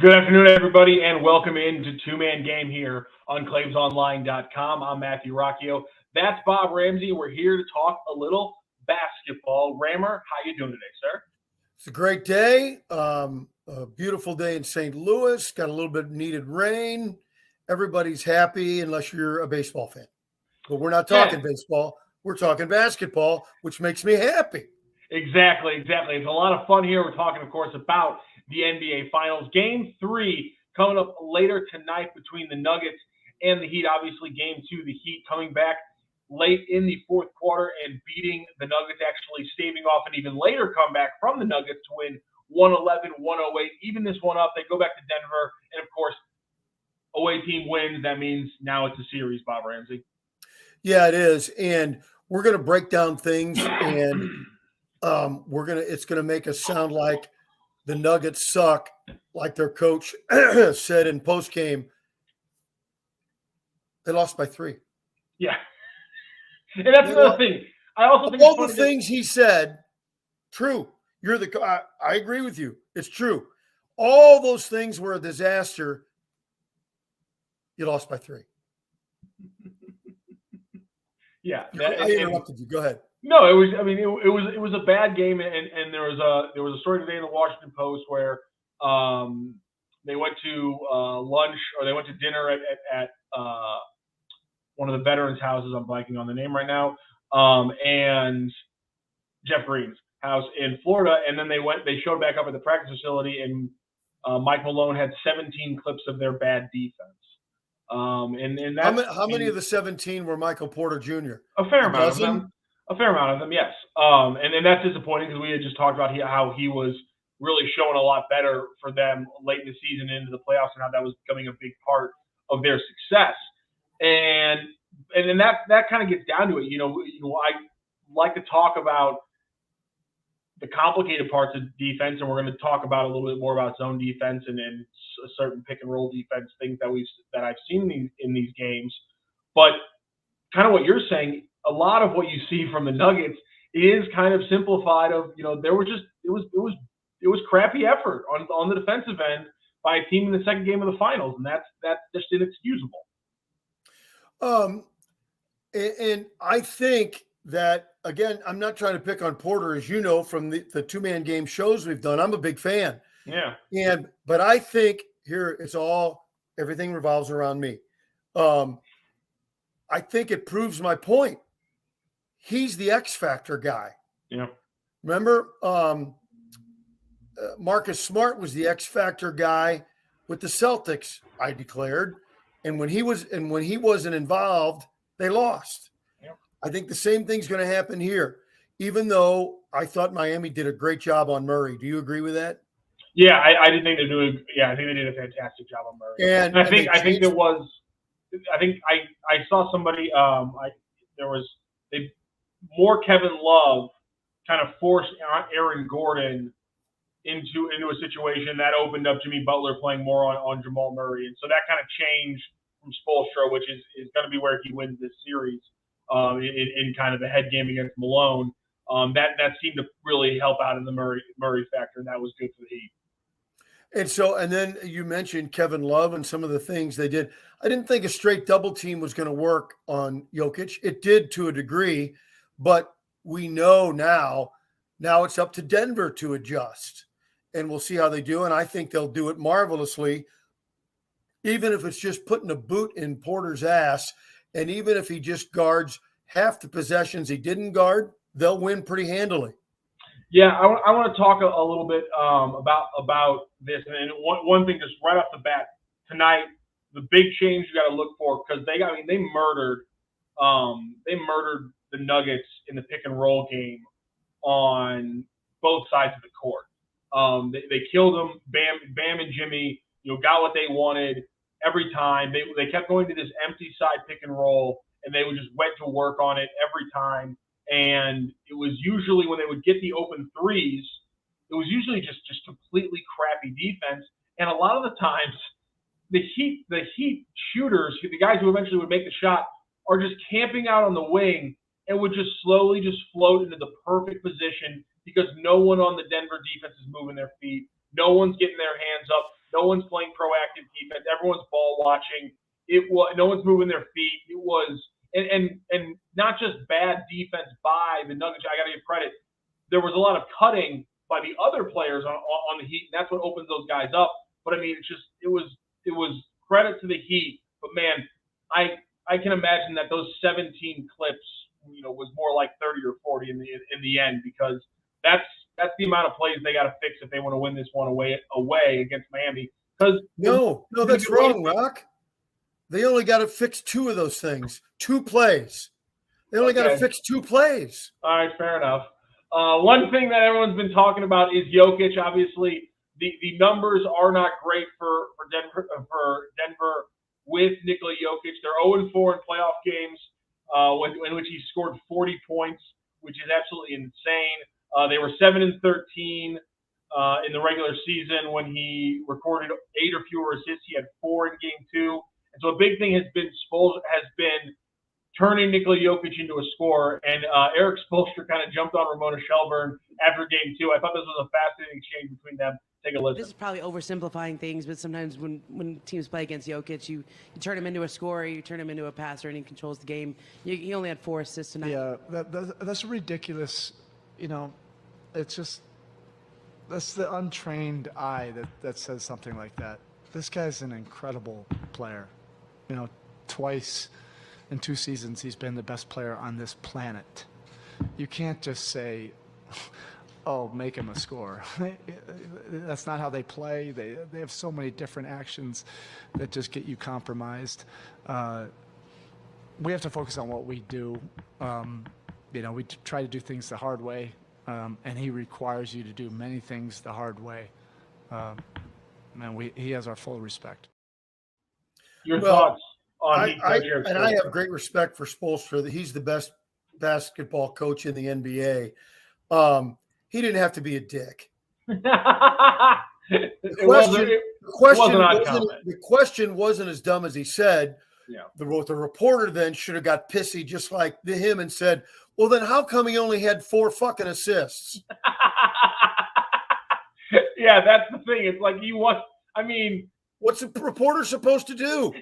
Good afternoon, everybody, and welcome into Two-Man Game here on ClavesOnline.com. I'm Matthew Roccio. That's Bob Ramsey. We're here to talk a little basketball. Rammer, how you doing today, sir? It's a great day. A beautiful day in St. Louis. Got a little bit of needed rain. Everybody's happy unless you're a baseball fan. But we're not talking baseball. We're talking basketball, which makes me happy. Exactly. It's a lot of fun here. We're talking, of course, about the NBA Finals. Game 3 coming up later tonight between the Nuggets and the Heat. Obviously, Game 2, the Heat coming back late in the fourth quarter and beating the Nuggets, actually staving off an even later comeback from the Nuggets to win 111-108. Even this one up, they go back to Denver, and, of course, away team wins. That means now it's a series, Bob Ramsey. Yeah, it is. And we're going to break down things, and it's going to make us sound like the Nuggets suck, like their coach said in postgame. They lost by 3. Yeah. And that's another thing. I also think all the things he said, true. I agree with you. It's true. All those things were a disaster. You lost by 3. Yeah. I interrupted you. Go ahead. No, it was. I mean, it was a bad game, and there was a story today in the Washington Post where they went to lunch, or they went to dinner at one of the veterans' houses. I'm blanking on the name right now, and Jeff Green's house in Florida, and then they showed back up at the practice facility, and Mike Malone had 17 clips of their bad defense. And that's, how many of the 17 were Michael Porter Jr.? A fair amount of them. A fair amount of them, yes. And that's disappointing because we had just talked about how he was really showing a lot better for them late in the season into the playoffs, and how that was becoming a big part of their success. And then that kind of gets down to it. I like to talk about the complicated parts of defense, and we're going to talk about a little bit more about zone defense and a certain pick and roll defense, things that I've seen in these games. But kind of what you're saying, a lot of what you see from the Nuggets is kind of simplified. There was just it was crappy effort on the defensive end by a team in the second game of the finals, and that's just inexcusable. And I think that, again, I'm not trying to pick on Porter, as you know, from the two-man game shows we've done. I'm a big fan. Yeah. But I think here everything revolves around me. I think it proves my point. He's the X factor guy. Yeah. Remember, Marcus Smart was the X factor guy with the Celtics, I declared. And when he wasn't involved, they lost. Yeah. I think the same thing's going to happen here, even though I thought Miami did a great job on Murray. Do you agree with that? Yeah, I did think they doing. Yeah, I think they did a fantastic job on Murray. And I think I saw somebody. More Kevin Love kind of forced Aaron Gordon into a situation that opened up Jimmy Butler playing more on Jamal Murray, and so that kind of changed from Spoelstra, which is going to be where he wins this series in kind of the head game against Malone. That seemed to really help out in the Murray factor, and that was good for the Heat. And then you mentioned Kevin Love and some of the things they did. I didn't think a straight double team was going to work on Jokic. It did to a degree, but we know now it's up to Denver to adjust, and we'll see how they do. And I think they'll do it marvelously, even if it's just putting a boot in Porter's ass. And even if he just guards half the possessions he didn't guard, they'll win pretty handily. Yeah, I want to talk a little bit about this. And one thing, just right off the bat, tonight, the big change you got to look for, because they murdered the Nuggets in the pick and roll game on both sides of the court. They killed them. Bam and Jimmy, got what they wanted every time. They kept going to this empty side pick and roll, and they would just went to work on it every time. And it was usually when they would get the open threes, it was usually just completely crappy defense. And a lot of the times, the Heat shooters, the guys who eventually would make the shot, are just camping out on the wing and would just slowly just float into the perfect position because no one on the Denver defense is moving their feet. No one's getting their hands up. No one's playing proactive defense. Everyone's ball watching. No one's moving their feet. It was and not just bad defense by the Nuggets. I got to give credit. There was a lot of cutting by the other players on the Heat, and that's what opens those guys up. But I mean, it was credit to the Heat. But man, I can imagine that those 17 clips, was more like 30 or 40 in the end, because that's the amount of plays they got to fix if they want to win this one away against Miami. Because no, that's wrong, Rocc. They only got to fix 2 of those things, 2 plays. They only got to fix 2 plays. All right, fair enough. One thing that everyone's been talking about is Jokic. Obviously, the numbers are not great for Denver with Nikola Jokic. They're 0-4 in playoff games in which he scored 40 points, which is absolutely insane. They were 7-13 in the regular season when he recorded 8 or fewer assists. He had 4 in Game 2. And so a big thing has been turning Nikola Jokic into a scorer. And Eric Spoelstra kind of jumped on Ramona Shelburne after Game 2. I thought this was a fascinating exchange between them. Take a listen. This is probably oversimplifying things, but sometimes when teams play against Jokic, you turn him into a scorer, you turn him into a passer, and he controls the game. He only had 4 assists tonight. Yeah, that's ridiculous. It's just that's the untrained eye that says something like that. This guy's an incredible player. Twice in 2 seasons, he's been the best player on this planet. You can't just say, oh, make him a scorer. That's not how they play. They have so many different actions that just get you compromised. We have to focus on what we do. We try to do things the hard way, and he requires you to do many things the hard way. He has our full respect. Your thoughts on I have great respect for Spoelstra. He's the best basketball coach in the NBA. He didn't have to be a dick. The question wasn't as dumb as he said. Yeah. The reporter then should have got pissy just like him and said, well, then how come he only had 4 fucking assists? Yeah, that's the thing. It's like what's a reporter supposed to do?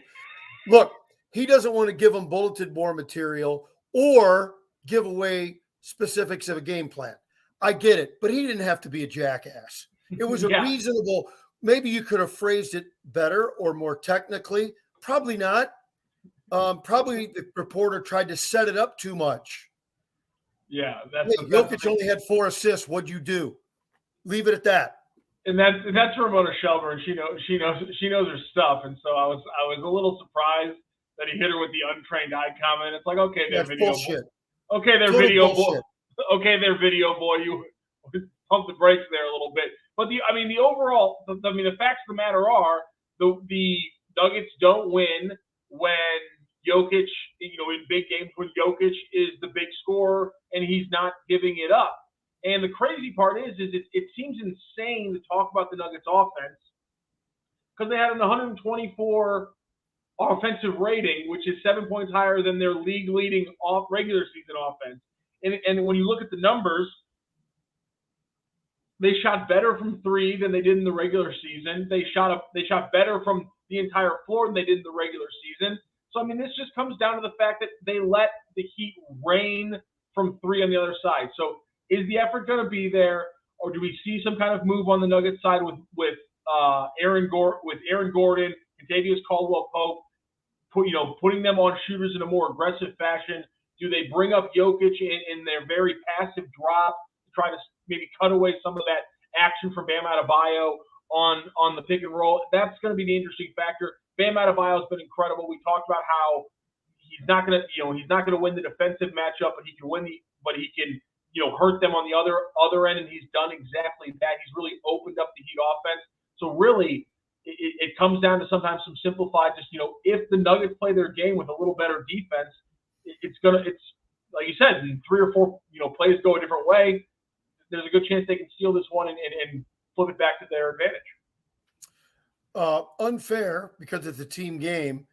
Look, he doesn't want to give them bulletin board material or give away specifics of a game plan. I get it, but he didn't have to be a jackass. It was a reasonable, maybe you could have phrased it better or more technically. Probably not. Probably the reporter tried to set it up too much. Yeah. Jokic only had 4 assists. What'd you do? Leave it at that. And that's Ramona Shelburne. She knows her stuff. And so I was a little surprised that he hit her with the untrained eye comment. It's like, okay, their video bullshit. Okay, their video boy. Okay, their video boy. You pump the brakes there a little bit. But the facts of the matter are the Nuggets don't win when Jokic, in big games when Jokic is the big scorer and he's not giving it up. And the crazy part is it seems insane to talk about the Nuggets offense because they had an 124 offensive rating, which is 7 points higher than their league-leading regular season offense. And when you look at the numbers, they shot better from 3 than they did in the regular season. They shot better from the entire floor than they did in the regular season. So, this just comes down to the fact that they let the Heat rain from 3 on the other side. So, is the effort going to be there, or do we see some kind of move on the Nuggets side with Aaron Gordon, Contavious Caldwell-Pope, putting them on shooters in a more aggressive fashion? Do they bring up Jokic in their very passive drop to try to maybe cut away some of that action from Bam Adebayo on the pick and roll? That's going to be the interesting factor. Bam Adebayo has been incredible. We talked about how he's not going to win the defensive matchup, but he can hurt them on the other end, and he's done exactly that. He's really opened up the Heat offense. So really, it comes down to sometimes some simplified, if the Nuggets play their game with a little better defense, it's like you said, 3 or 4 plays go a different way. There's a good chance they can steal this one and flip it back to their advantage. Unfair because it's a team game,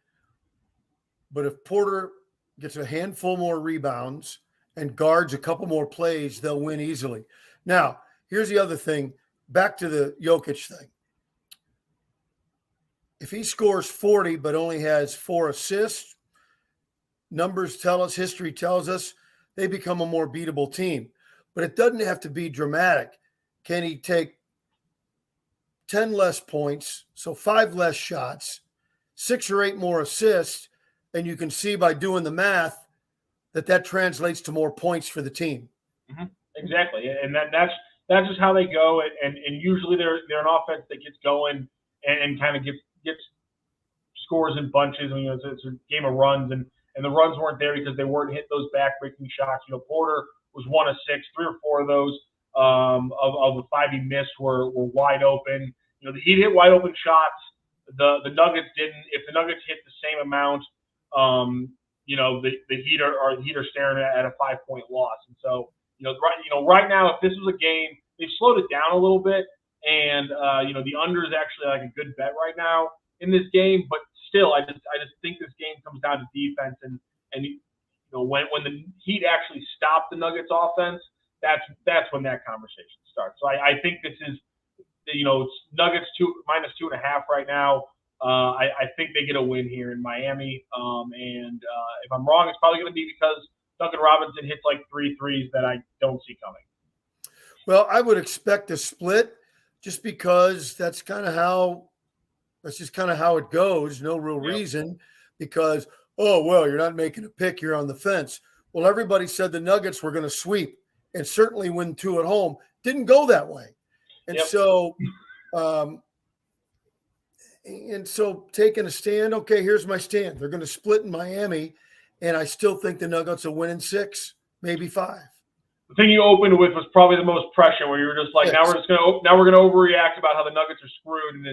but if Porter gets a handful more rebounds and guards a couple more plays, they'll win easily. Now, here's the other thing. Back to the Jokic thing. if he scores 40 but only has 4 assists, numbers tell us, history tells us, they become a more beatable team. But it doesn't have to be dramatic. Can he take 10 less points, so 5 less shots, 6 or 8 more assists, and you can see by doing the math that translates to more points for the team. Mm-hmm. Exactly, and that's just how they go. And usually they're an offense that gets going and kind of gets scores in bunches. It's a game of runs, and the runs weren't there because they weren't hitting those back-breaking shots. Porter was 1 of 6, 3 or 4 of those of the 5 he missed were wide open. He hit wide open shots. The Nuggets didn't. If the Nuggets hit the same amount, the Heat are staring at a 5-point loss. And so, right now, if this was a game, they've slowed it down a little bit, and the under is actually like a good bet right now in this game. But still, I just think this game comes down to defense, and when the Heat actually stop the Nuggets offense, that's when that conversation starts. So I think this is, it's Nuggets -2.5 right now. I think they get a win here in Miami. And if I'm wrong, it's probably going to be because Duncan Robinson hits like 3 threes that I don't see coming. Well, I would expect a split just because that's just kind of how it goes. No real reason because, you're not making a pick. You're on the fence. Well, everybody said the Nuggets were going to sweep and certainly win 2 at home. Didn't go that way. And so taking a stand, okay, here's my stand. They're going to split in Miami, and I still think the Nuggets will win in 6, maybe 5. The thing you opened with was probably the most pressure, where you were just like, now we're going to overreact about how the Nuggets are screwed, and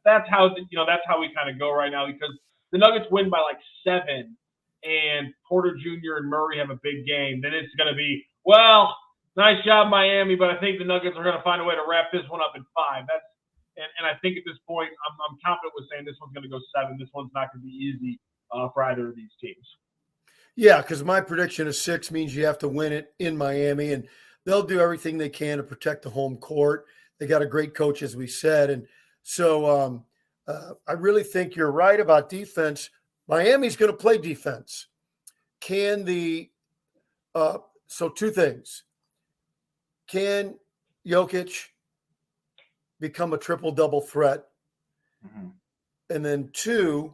that's how we kind of go right now, because the Nuggets win by like 7, and Porter Jr. and Murray have a big game. Then it's going to be, nice job, Miami, but I think the Nuggets are going to find a way to wrap this one up in 5. And I think at this point, I'm confident with saying this one's going to go 7. This one's not going to be easy for either of these teams. Yeah, because my prediction of 6 means you have to win it in Miami, and they'll do everything they can to protect the home court. They got a great coach, as we said. And so I really think you're right about defense. Miami's going to play defense. So 2 things. Can Jokic become a triple-double threat? Mm-hmm. And then 2,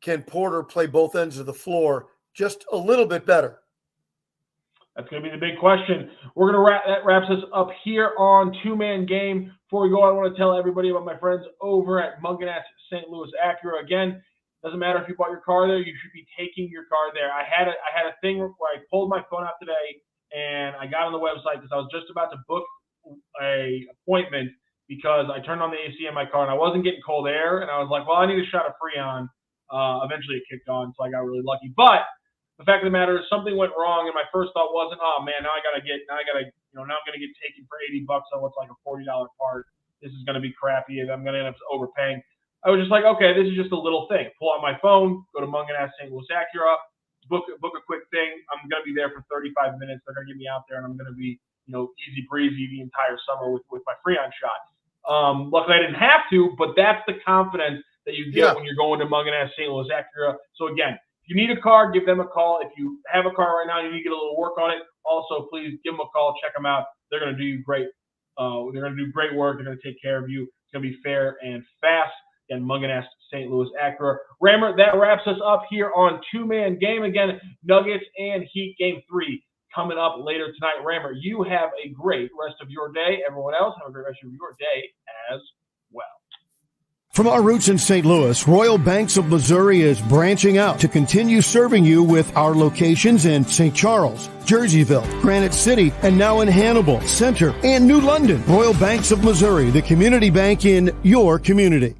can Porter play both ends of the floor just a little bit better? That's going to be the big question. We're going to that wraps us up here on Two-Man Game. Before we go, I want to tell everybody about my friends over at Munganess St. Louis Acura. Again, doesn't matter if you bought your car there, you should be taking your car there. I had a thing where I pulled my phone out today, and I got on the website because I was just about to book a appointment because I turned on the AC in my car and I wasn't getting cold air, and I was like, I need a shot of Freon. Eventually it kicked on, so I got really lucky. But the fact of the matter is something went wrong, and my first thought wasn't, now I'm going to get taken for $80 on what's like a $40 part. This is going to be crappy, and I'm going to end up overpaying. I was just like, okay, this is just a little thing. Pull out my phone, go to Munganess St. Louis Acura, book a quick thing. I'm going to be there for 35 minutes. They're going to get me out there, and I'm going to be, easy breezy the entire summer with my Freon shot. Luckily, I didn't have to, but that's the confidence that you get when you're going to Munganess St. Louis Acura. So again, if you need a car, give them a call. If you have a car right now, you need to get a little work on it. Also, please give them a call. Check them out. They're going to do you great. They're going to do great work. They're going to take care of you. It's going to be fair and fast. And Munganess St. Louis Acura. Rammer, that wraps us up here on Two-Man Game. Again, Nuggets and Heat Game 3 coming up later tonight. Rammer, you have a great rest of your day. Everyone else, have a great rest of your day as well. From our roots in St. Louis, Royal Banks of Missouri is branching out to continue serving you with our locations in St. Charles, Jerseyville, Granite City, and now in Hannibal, Center, and New London. Royal Banks of Missouri, the community bank in your community.